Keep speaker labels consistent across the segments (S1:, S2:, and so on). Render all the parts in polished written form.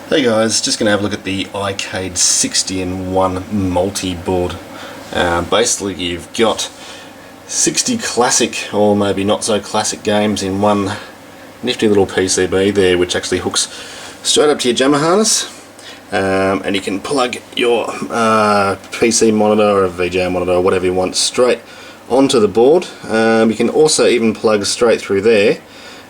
S1: Hey guys, just going to have a look at the Icade 60-in-1 multi-board. Basically you've got 60 classic or maybe not so classic games in one nifty little PCB there, which actually hooks straight up to your jammer harness, and you can plug your PC monitor or a VGA monitor or whatever you want straight onto the board. You can also even plug straight through there.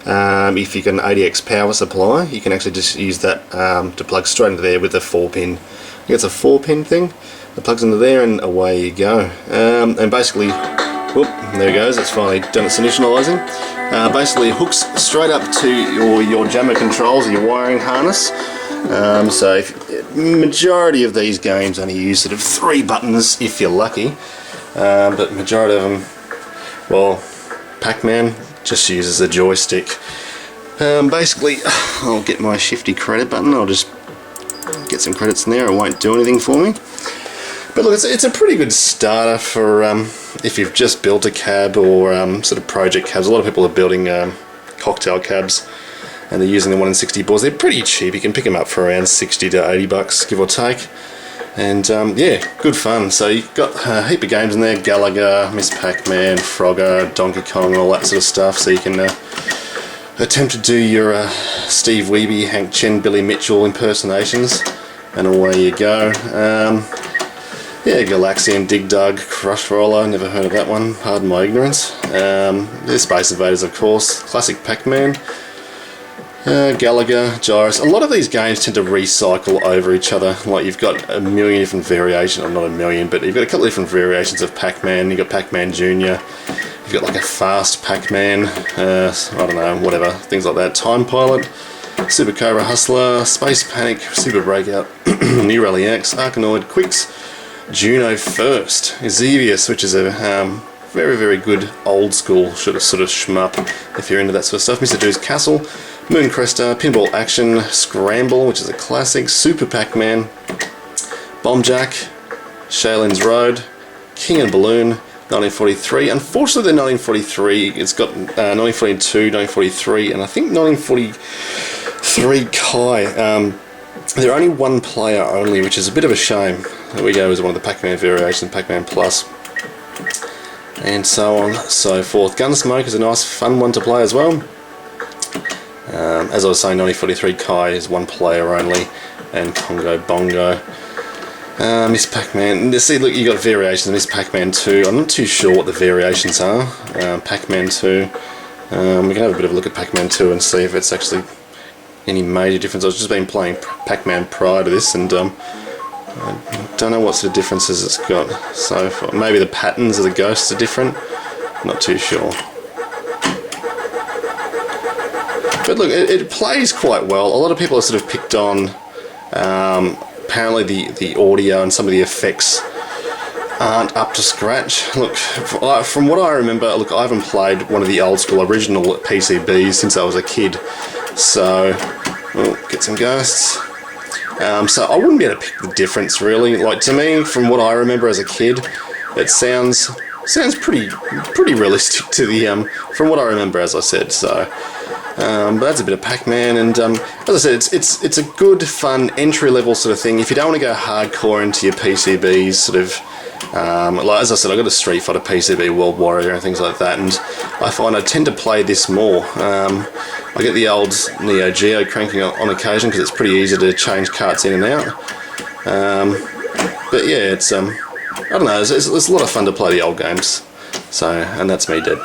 S1: If you got an ADX power supply, you can actually just use that to plug straight into there with a 4-pin. It's a 4-pin thing that plugs into there, and away you go. And basically, whoop, there it goes. It's finally done its initializing. Basically, it hooks straight up to your jammer controls, your wiring harness. So, majority of these games only use sort of 3 buttons if you're lucky, but majority of them, well, Pac-Man just uses a joystick. Basically, I'll get my shifty credit button. I'll just get some credits in there. It won't do anything for me. But look, it's a pretty good starter for if you've just built a cab or sort of project cabs. A lot of people are building cocktail cabs, and they're using the 1 in 60 boards. They're pretty cheap. You can pick them up for around 60 to 80 bucks, give or take. And yeah, good fun. So you've got a heap of games in there: Gallagher, Miss Pac-Man, Frogger, Donkey Kong, all that sort of stuff. So you can attempt to do your Steve Wiebe, Hank Chen, Billy Mitchell impersonations, and away you go. Yeah, Galaxian, Dig Dug, Crush Roller, never heard of that one, pardon my ignorance. There's Space Invaders, of course, classic Pac-Man. Gallagher, Gyrus. A lot of these games tend to recycle over each other. Like, you've got a million different variations, or not a million, but you've got a couple of different variations of Pac-Man. You've got Pac-Man Jr., you've got like a fast Pac-Man, I don't know, whatever, things like that. Time Pilot, Super Cobra Hustler, Space Panic, Super Breakout, New Rally X, Arkanoid, Quicks, Juno First, Xevious, which is a very, very good old school sort of shmup if you're into that sort of stuff. Mr. Do's Castle, Mooncrester, Pinball Action, Scramble, which is a classic, Super Pac-Man, Bomb Jack, Shaylin's Road, King and Balloon, 1943. Unfortunately, the 1943, it's got 1942, 1943, and I think 1943 Kai. They're only one player only, which is a bit of a shame. There we go, is one of the Pac-Man variations, Pac-Man Plus, and so on, so forth. Gunsmoke is a nice, fun one to play as well. As I was saying, 1943 Kai is one player only, and Congo Bongo. Miss Pac-Man. See, look, you got variations of Miss Pac-Man 2. I'm not too sure what the variations are. Pac-Man 2. We can have a bit of a look at Pac-Man 2 and see if it's actually any major difference. I've just been playing Pac-Man prior to this, and I don't know what sort of differences it's got so far. Maybe the patterns of the ghosts are different. Not too sure. But look, it plays quite well. A lot of people have sort of picked on apparently the audio and some of the effects aren't up to scratch. Look, from what I remember, look, I haven't played one of the old school original PCBs since I was a kid. So, get some ghosts. So I wouldn't be able to pick the difference really. Like, to me, from what I remember as a kid, it sounds pretty realistic to the from what I remember, as I said. So. But that's a bit of Pac-Man, and as I said, it's a good, fun, entry-level sort of thing. If you don't want to go hardcore into your PCBs, sort of, like, as I said, I've got a Street Fighter PCB, World Warrior, and things like that, and I find I tend to play this more. I get the old Neo Geo cranking on occasion, because it's pretty easy to change carts in and out. But yeah, it's, I don't know, it's a lot of fun to play the old games. So, and that's me dead.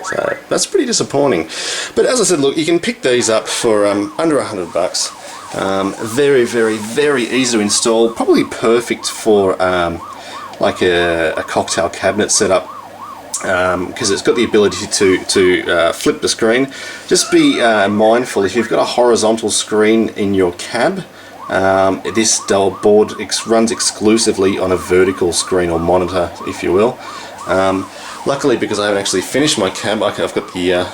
S1: So that's pretty disappointing. But as I said, look, you can pick these up for under $100. Very, very, very easy to install. Probably perfect for like a cocktail cabinet setup, because it's got the ability to flip the screen. Just be mindful, if you've got a horizontal screen in your cab, this board runs exclusively on a vertical screen or monitor, if you will. Luckily, because I haven't actually finished my cab, I've got the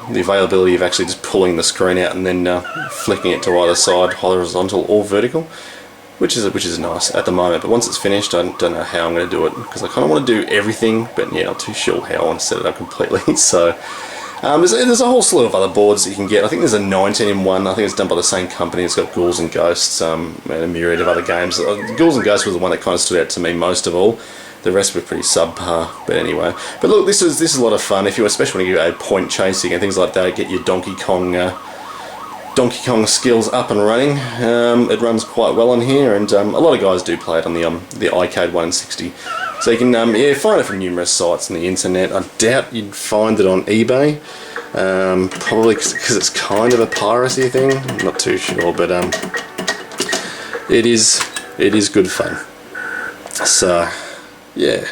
S1: availability of actually just pulling the screen out and then flicking it to either side, horizontal or vertical, which is nice at the moment. But once it's finished, I don't know how I'm going to do it, because I kind of want to do everything, but yeah, not too sure how I want to set it up completely. So There's a whole slew of other boards that you can get. I think there's a 19 in one. I think it's done by the same company. It's got Ghouls and Ghosts and a myriad of other games. Ghouls and Ghosts was the one that kind of stood out to me most of all. The rest were pretty subpar, but anyway. But look, this is a lot of fun. If you especially when you go point chasing and things like that, get your Donkey Kong skills up and running. It runs quite well on here, and a lot of guys do play it on the Icade 160. So you can yeah, find it from numerous sites on the internet. I doubt you'd find it on eBay, probably because it's kind of a piracy thing. I'm not too sure, but it is good fun. So yeah.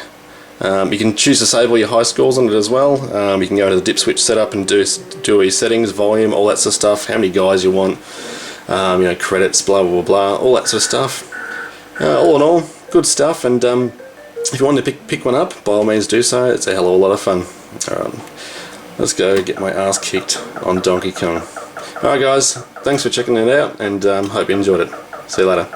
S1: You can choose to save all your high scores on it as well. You can go to the dip switch setup and do all your settings, volume, all that sort of stuff, how many guys you want, you know, credits, blah blah blah, all that sort of stuff. All in all, good stuff. And if you want to pick one up, by all means do so. It's a hell of a lot of fun. Alright, let's go get my ass kicked on Donkey Kong. Alright guys, thanks for checking it out, and hope you enjoyed it. See you later.